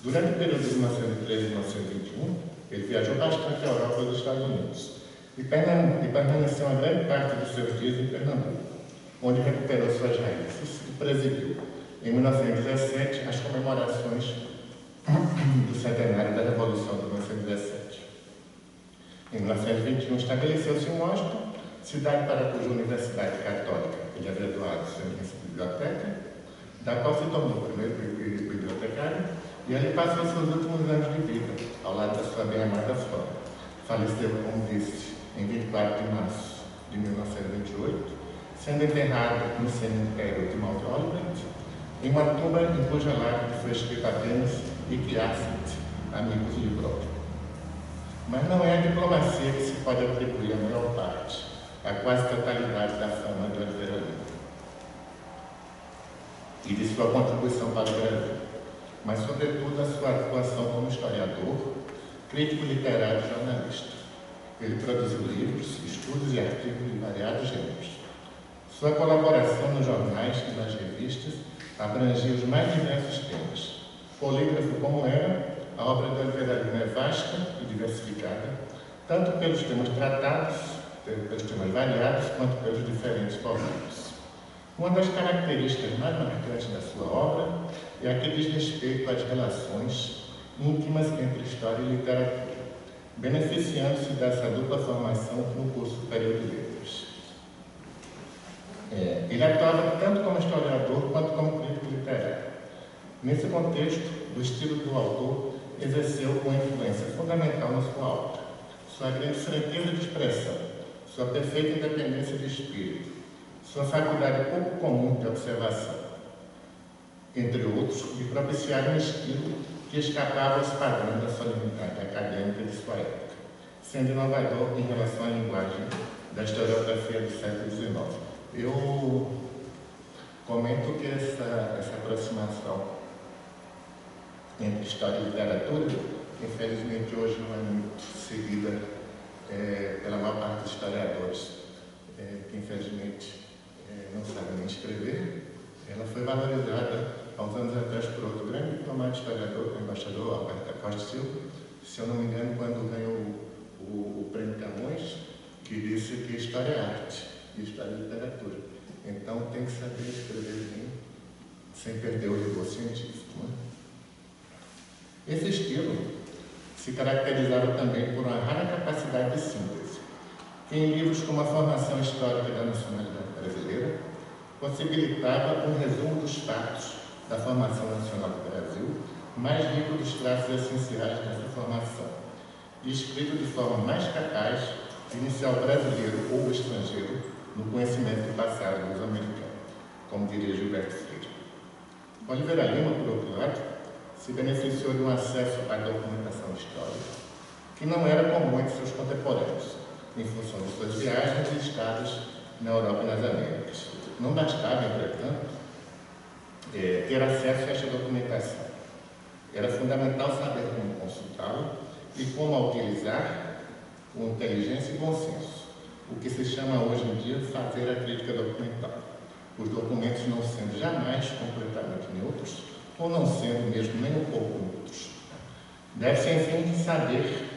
Durante o período de 1913 e 1921, ele viajou bastante à Europa e aos Estados Unidos e permaneceu uma grande parte dos seus dias em Pernambuco, onde recuperou suas raízes e presidiu, em 1917, as comemorações do centenário da Revolução de 1917. Em 1921, estabeleceu-se em Washington, cidade para cuja Universidade Católica ele havia doado sua imensa biblioteca, da qual se tornou o primeiro bibliotecário, e ali passou seus últimos anos de vida, ao lado da sua bem-amada Flora. Faleceu, como disse, em 24 de março de 1928, sendo enterrado no cemitério de Mount Olivet, em uma tumba em cuja lápide foi escrito apenas "Hic Jacet, amigos livro". Mas não é a diplomacia que se pode atribuir a maior parte, a quase totalidade da fama de Oliveira Lima e de sua contribuição para o Brasil, mas sobretudo a sua atuação como historiador, crítico literário e jornalista. Ele produziu livros, estudos e artigos de variados gêneros. Sua colaboração nos jornais e nas revistas abrangia os mais diversos temas. Polígrafo como era, a obra de Oliveira Lima é vasta e diversificada, tanto pelos temas tratados, pelos temas variados, quanto pelos diferentes formatos. Uma das características mais marcantes da sua obra é a que diz respeito às relações íntimas entre história e literatura, beneficiando-se dessa dupla formação no curso superior de letras. Ele atuava tanto como historiador quanto como crítico literário. Nesse contexto, o estilo do autor exerceu uma influência fundamental na sua obra. Sua grande franqueza de expressão, sua perfeita independência de espírito, sua faculdade pouco comum de observação, entre outros, lhe propiciaram um estilo que escapava aos padrões da solenidade acadêmica de sua época, sendo inovador em relação à linguagem da historiografia do século XIX. Eu comento que essa aproximação entre história e literatura, infelizmente hoje não é muito seguida pela maior parte dos historiadores, que infelizmente não sabem nem escrever. Ela foi valorizada há uns anos atrás por outro grande diplomata historiador, o embaixador Alberto da Costa Silva, se eu não me engano, quando ganhou o prêmio Camões, que disse que história é arte e história é literatura. Então tem que saber escrever bem, sem perder o rigor científico. Né? Esse estilo se caracterizava também por uma rara capacidade de síntese, que em livros como A Formação Histórica da Nacionalidade Brasileira possibilitava um resumo dos fatos da formação nacional do Brasil, mais rico dos traços essenciais dessa formação, e escrito de forma mais capaz de iniciar o brasileiro ou o estrangeiro no conhecimento do passado dos americanos, como diria Gilberto Freire. Oliveira Lima, por outro lado, se beneficiou de um acesso à documentação histórica que não era comum entre seus contemporâneos, em função de suas viagens e estados na Europa e nas Américas. Não bastava, entretanto, ter acesso a esta documentação. Era fundamental saber como consultá-la e como a utilizar com inteligência e bom senso, o que se chama hoje em dia de fazer a crítica documental, os documentos não sendo jamais completamente neutros ou não sendo mesmo nem um pouco neutros. Deve-se, enfim, saber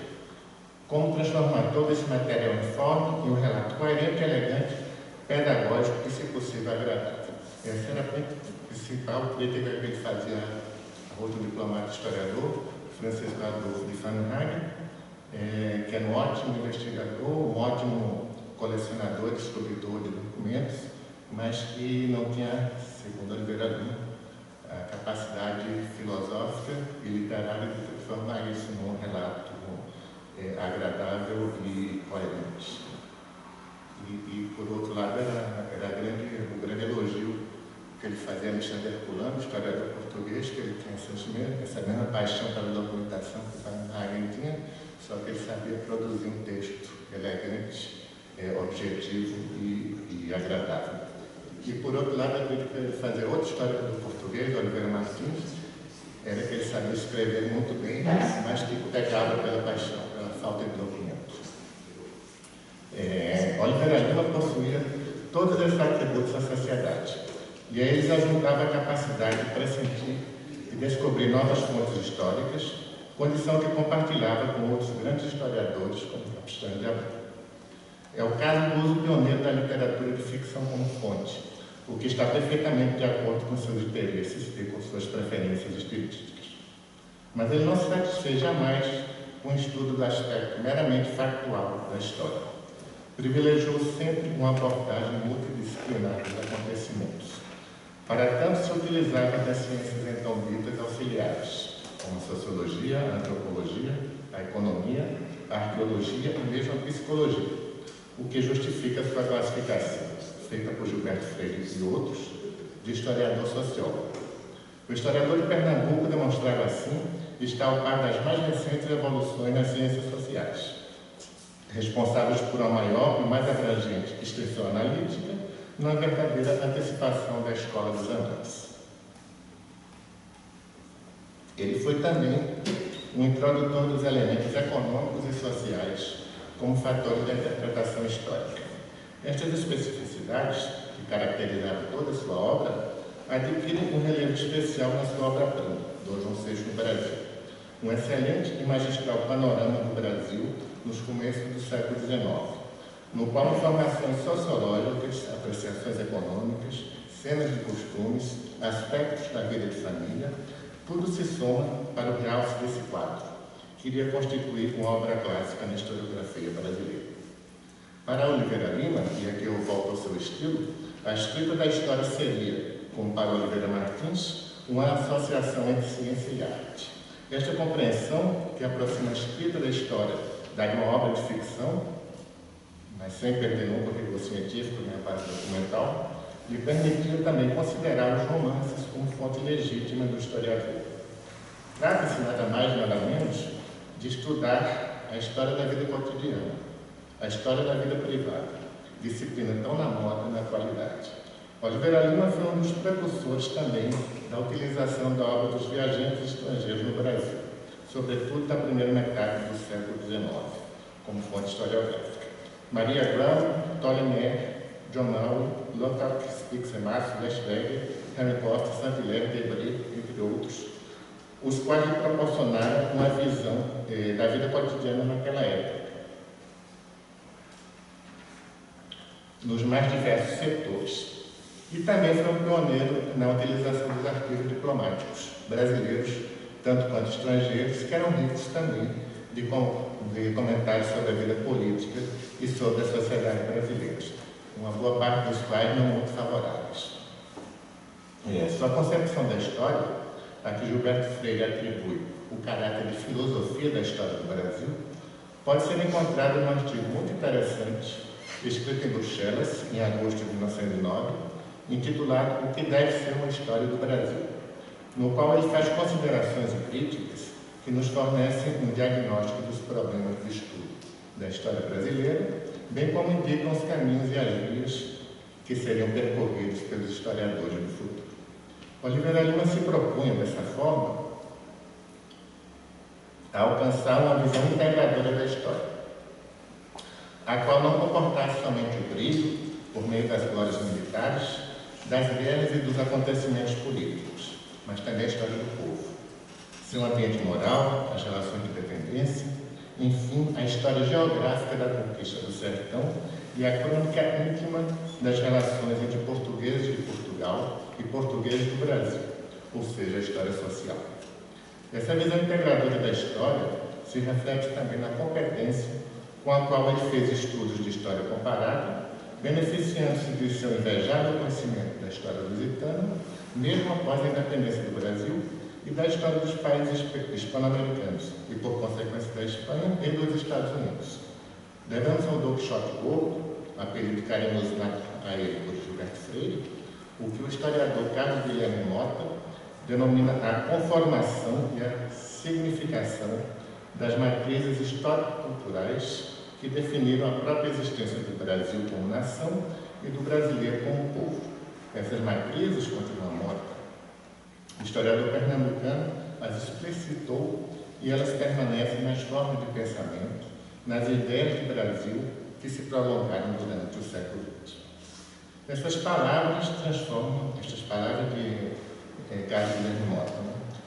como transformar todo esse material informe em um relato coerente, elegante, pedagógico e, se possível, agradável. Essa era a principal crítica que ele fazia a outro diplomata historiador, Francisco Adolfo de Pfannenhagen, que era um ótimo investigador, um ótimo colecionador, descobridor de documentos, mas que não tinha, segundo Oliveira Lima, a capacidade filosófica e literária de transformar isso num relato agradável e coerente. E por outro lado, era o grande elogio que ele fazia a Michel Herculano, historiador português, que ele tinha essa mesma paixão pela documentação que Pfannenhagen tinha, só que ele sabia produzir um texto elegante, objetivo e agradável. E por outro lado, a crítica ele fazia outra história do português, Oliveira Martins, era que ele sabia escrever muito bem, mas que pegava pela paixão, pela falta de documentos. Oliveira Lima possuía todos esses atributos da sociedade, e a eles ajuntava a capacidade de pressentir e descobrir novas fontes históricas, condição que compartilhava com outros grandes historiadores, como Capistrano de Abreu. É o caso do uso pioneiro da literatura de ficção como fonte, o que está perfeitamente de acordo com seus interesses e com suas preferências estilísticas. Mas ele não se satisfez jamais com o estudo do aspecto meramente factual da história. Privilegiou sempre uma abordagem multidisciplinar dos acontecimentos. Para tanto, se utilizava das ciências então ditas auxiliares, como a sociologia, a antropologia, a economia, a arqueologia e mesmo a psicologia, o que justifica sua classificação, feita por Gilberto Freire e outros, de historiador-sociólogo. O historiador de Pernambuco demonstrava assim estar ao par das mais recentes evoluções nas ciências sociais, responsáveis por uma maior e mais abrangente extensão analítica, numa verdadeira antecipação da escola dos amantes. Ele foi também um introdutor dos elementos econômicos e sociais como fatores da interpretação histórica. Estas especificidades, que caracterizavam toda a sua obra, adquirem um relevo especial na sua obra-prima, Dom João VI no Brasil, um excelente e magistral panorama do Brasil nos começos do século XIX, no qual informações sociológicas, apreciações econômicas, cenas de costumes, aspectos da vida de família, tudo se soma para o realce desse quadro, que iria constituir uma obra clássica na historiografia brasileira. Para Oliveira Lima, e aqui eu volto ao seu estilo, a escrita da história seria, como para Oliveira Martins, uma associação entre ciência e arte. Esta compreensão, que aproxima a escrita da história da uma obra de ficção, mas sem perder nunca o rigor científico nem a parte documental, lhe permitia também considerar os romances como fonte legítima do historiador. Trata-se nada mais, nada menos, de estudar a história da vida cotidiana, a história da vida privada, disciplina tão na moda na atualidade. Oliveira Lima foi um dos precursores também da utilização da obra dos viajantes estrangeiros no Brasil, sobretudo da primeira metade do século XIX, como fonte historiográfica. Maria Graham, Ptolemy, John Naui, Lothar Spixemath, Leschweger, Harry Potter, Saint-Hilaire, Debré, entre outros, os quais lhe proporcionaram uma visão da vida cotidiana naquela época, nos mais diversos setores. E também foi um pioneiro na utilização dos arquivos diplomáticos brasileiros, tanto quanto estrangeiros, que eram ricos também de comentários sobre a vida política e sobre a sociedade brasileira, uma boa parte dos quais não muito favoráveis. Sua concepção da história, a que Gilberto Freire atribui o caráter de filosofia da história do Brasil, pode ser encontrada num artigo muito interessante, escrito em Bruxelas, em agosto de 1909, intitulado O que deve ser uma história do Brasil, no qual ele faz considerações e críticas que nos fornecem um diagnóstico dos problemas de estudo da história brasileira, bem como indicam os caminhos e as vias que seriam percorridos pelos historiadores do futuro. Oliveira Lima se propunha, dessa forma, a alcançar uma visão integradora da história, a qual não comportasse somente o brilho, por meio das glórias militares, das guerras e dos acontecimentos políticos, mas também a história do povo, seu ambiente moral, as relações de dependência, enfim, a história geográfica da conquista do sertão e a crônica íntima das relações entre portugueses de Portugal e portugueses do Brasil, ou seja, a história social. Essa visão integradora da história se reflete também na competência com a qual ele fez estudos de história comparada, beneficiando-se de seu invejável conhecimento da história lusitana, mesmo após a independência do Brasil, e da história dos países hispano-americanos, e por consequência da Espanha e dos Estados Unidos. Devemos ao Dom Quixote Gordo, apelido carinhoso a ele por Gilberto Freire, o que o historiador Carlos Guilherme Mota denomina a conformação e a significação das matrizes histórico-culturais que definiram a própria existência do Brasil como nação e do brasileiro como povo. Essas matrizes, continua Mota, o historiador pernambucano as explicitou e elas permanecem nas formas de pensamento, nas ideias de Brasil que se prolongaram durante o século XX. Essas palavras transformam, estas palavras de Carlos Guilherme Mota,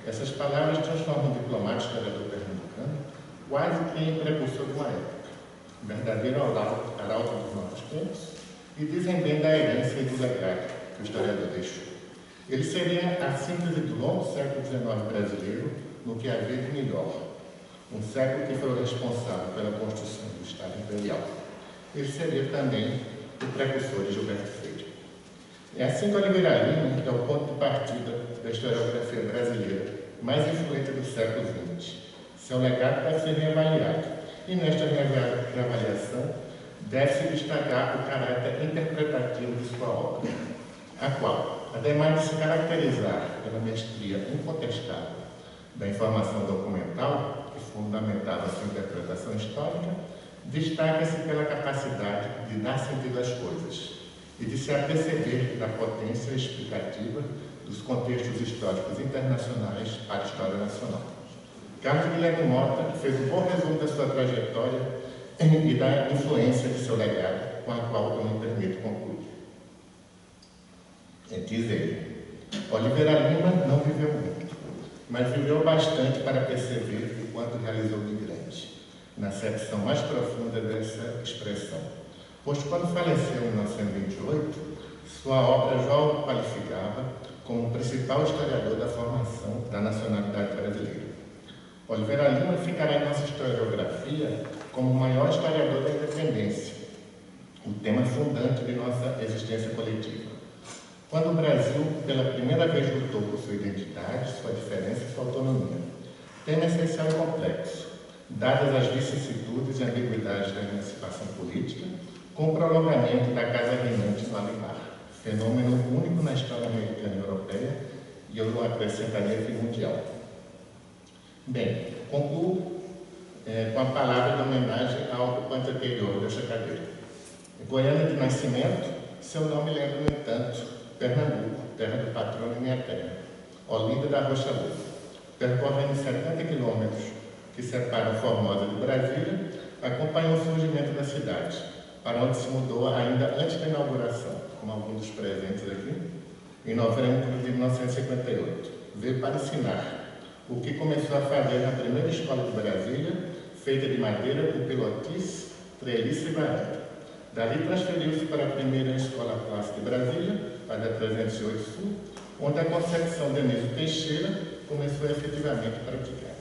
essas palavras transformam o diplomático historiador pernambucano quase que em precursor de uma época, verdadeiro arauto dos nossos tempos, e dizem bem da herência e do legado que o historiador deixou. Ele seria a síntese do longo século XIX brasileiro no que havia de melhor, um século que foi o responsável pela construção do Estado Imperial. Ele seria também o precursor de Gilberto Freire. É assim que Oliveira Lima é o ponto de partida da historiografia brasileira mais influente do século XX. Seu legado deve ser reavaliado, e nesta reavaliação deve-se destacar o caráter interpretativo de sua obra, a qual, ademais de se caracterizar pela mestria incontestável da informação documental, que fundamentava sua interpretação histórica, destaca-se pela capacidade de dar sentido às coisas e de se aperceber da potência explicativa dos contextos históricos internacionais para a história nacional. Carlos Guilherme Mota fez um bom resumo da sua trajetória e da influência de seu legado, com a qual eu me permito concluir. Diz ele: Oliveira Lima não viveu muito, mas viveu bastante para perceber o quanto realizou de grande, na acepção mais profunda dessa expressão, pois quando faleceu em 1928, sua obra já o qualificava como o principal historiador da formação da nacionalidade brasileira. Oliveira Lima ficará em nossa historiografia como o maior historiador da independência, o tema fundante de nossa existência coletiva. Quando o Brasil, pela primeira vez, lutou por sua identidade, sua diferença e sua autonomia. Tema essencial e complexo, dadas as vicissitudes e ambiguidades da emancipação política, com o prolongamento da Casa Reinante no Alemar, fenômeno único na história americana e europeia, e eu acrescentaria que mundial. Bem, concluo com a palavra de homenagem ao ocupante anterior desta cadeira. Goiânia de nascimento, seu nome lembra, no entanto, Pernambuco, terra do patrono e minha terra, Olinda da Rocha Louca. Percorrendo 70 quilômetros que separam Formosa de Brasília, acompanhou o surgimento da cidade, para onde se mudou ainda antes da inauguração, como alguns dos presentes aqui, em novembro de 1958. Veio para ensinar o que começou a fazer na primeira escola de Brasília, feita de madeira com pilotis, treliça e varanda. Dali transferiu-se para a primeira escola clássica de Brasília, a da 308 Sul, onde a Concepção Denise Teixeira começou efetivamente a praticar.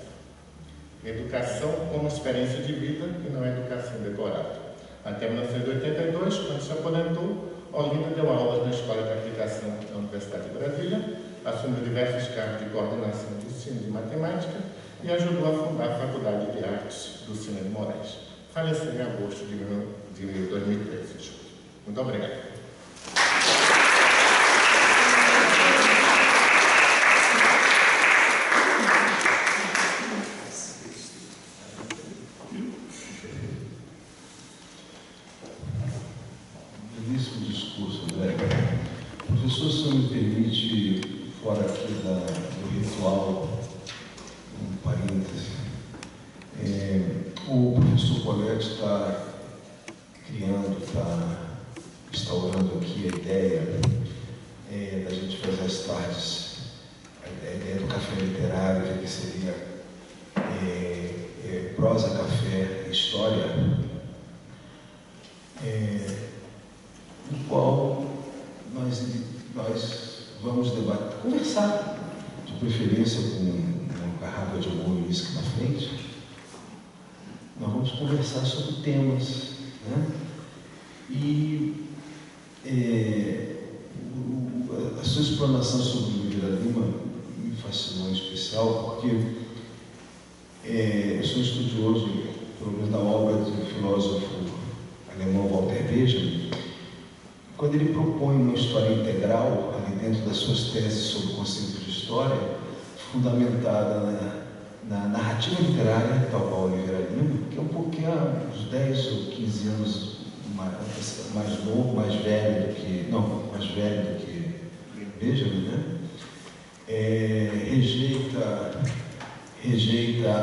Educação como experiência de vida e não educação decorada. Até 1982, quando se aposentou, Olinda deu aulas na Escola de Aplicação da Universidade de Brasília, assumiu diversos cargos de coordenação de ensino de matemática e ajudou a fundar a Faculdade de Artes do Cine de Moraes. Faleceu em agosto de 2013. Muito obrigado. Poletti está criando, está instaurando aqui a ideia da gente fazer as tardes, a ideia do café literário, que seria prosa, café e história, no qual nós vamos debater, conversar, de preferência com uma garrafa de algum uísque na frente. Nós vamos conversar sobre temas, né? E a sua explanação sobre o Oliveira Lima me fascinou em especial, porque eu sou estudioso, pelo menos, da obra do filósofo alemão Walter Benjamin. Quando ele propõe uma história integral, ali dentro das suas teses sobre o conceito de história, fundamentada na narrativa literária, tal qual Oliveira Lima, que é um pouquinho, uns 10 ou 15 anos mais novo, mais velho do que Benjamin, né? Rejeita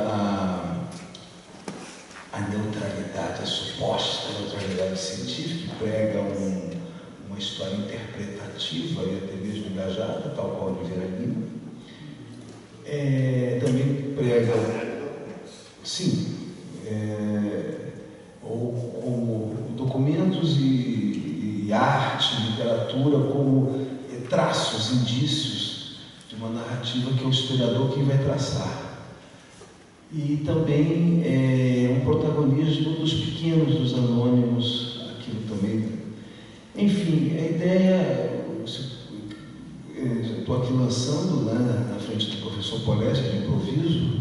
a neutralidade, a suposta neutralidade científica, que prega uma história interpretativa e até mesmo engajada, tal qual Oliveira Lima. Também prega, sim, como documentos e arte, literatura, como traços, indícios de uma narrativa que é o historiador quem vai traçar. E também um protagonismo dos pequenos, dos anônimos, aquilo também. Enfim, a ideia, estou aqui lançando, né, na frente do professor Poletti, de improviso,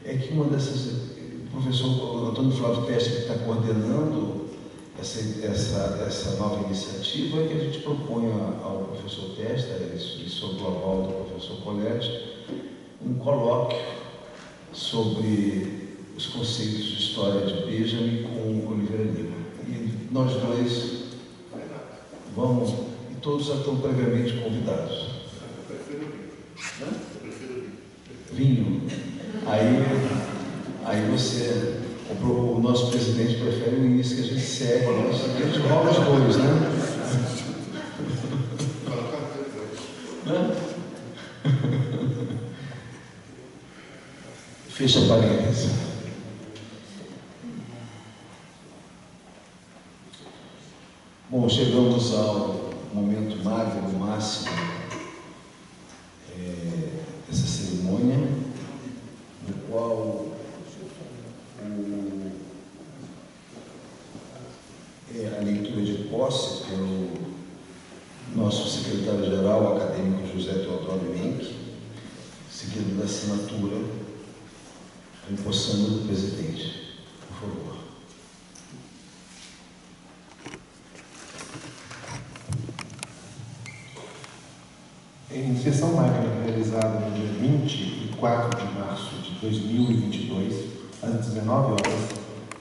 é que uma dessas, o professor Antônio Flávio Testa, que está coordenando essa nova iniciativa, é que a gente propõe ao professor Testa, e sob o aval do professor Poletti, um colóquio sobre os conceitos de história de Benjamin com Oliveira Lima. E nós dois vamos, e todos já estão previamente convidados. Eu prefiro Vinho. Aí você, o nosso presidente prefere o uísque, a gente segue, a gente rola os dois, né? Fecha parênteses. Bom, chegamos ao momento magno, máximo dessa cerimônia, no qual a leitura de posse pelo nosso secretário-geral acadêmico José Teodoro Menck, seguido da assinatura empossando do presidente. Por favor. Em sessão magna realizada no dia 24 de março de 2022, às 19 horas,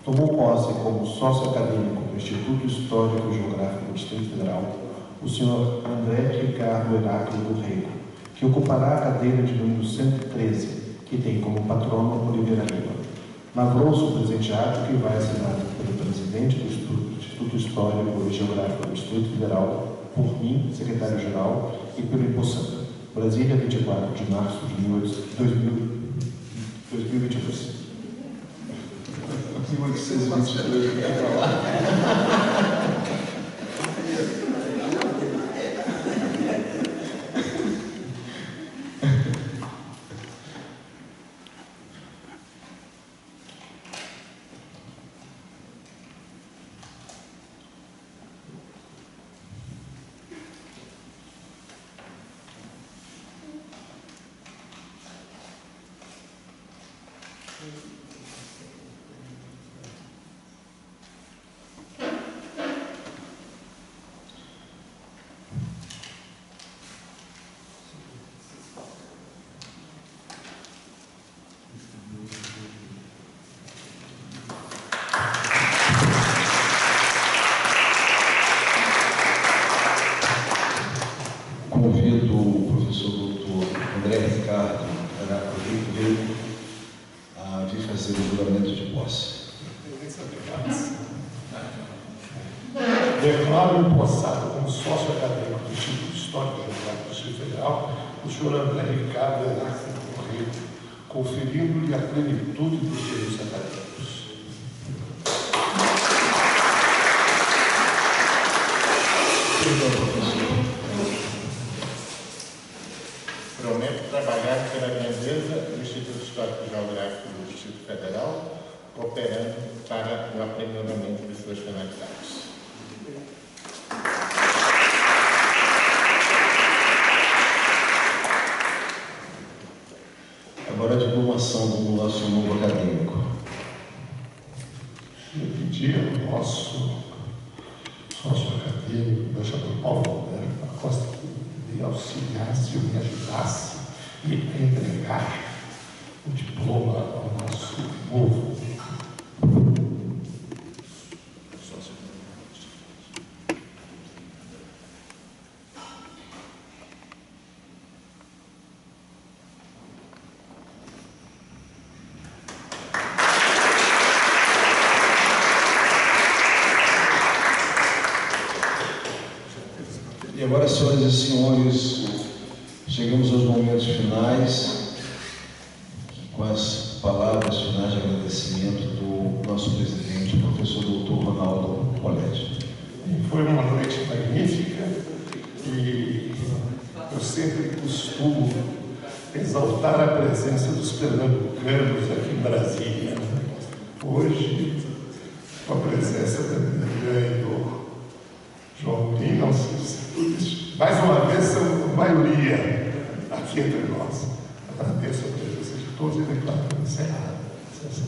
tomou posse como sócio acadêmico do Instituto Histórico e Geográfico do Distrito Federal o senhor André Ricardo Heráclito do Rego, que ocupará a cadeira de número 113, que tem como patrono Oliveira Lima. Lavrou-se o presente ato que vai assinado pelo presidente do Instituto Histórico e Geográfico do Distrito Federal, por mim, secretário-geral, e pelo empossando. Brasília, 24 de março de 2022. 1822, quer falar? Convido o professor doutor André Ricardo Heráclito do Rego a vir fazer o juramento de posse. Declaro empossado como sócio acadêmico do Instituto Histórico e Geográfico do Distrito Federal o senhor André Ricardo Heráclito Correia, conferindo-lhe a plenitude dos direitos acadêmicos. Prometo trabalhar pela grandeza do Instituto Histórico e Geográfico do Distrito Federal, cooperando para o aprimoramento de suas finalidades. Agora a diplomação do nosso novo acadêmico. Eu pedi ao nosso sócio acadêmico, o embaixador Paulo Alberto da Costa, que me auxiliasse, me ajudasse e entregar o diploma ao nosso povo. E agora, senhoras e senhores, chegamos aos momentos finais, com as palavras finais de agradecimento do nosso presidente, o professor Dr. Ronaldo Polletti. Foi uma noite magnífica e eu sempre costumo exaltar a presença dos pernambucanos aqui em Brasília. Hoje, com a presença da Miriam e do João Mourinho, não sei se mais uma vez são a maioria aqui entre nós. Agradeço a presença de todos e declaro encerrada a sessão.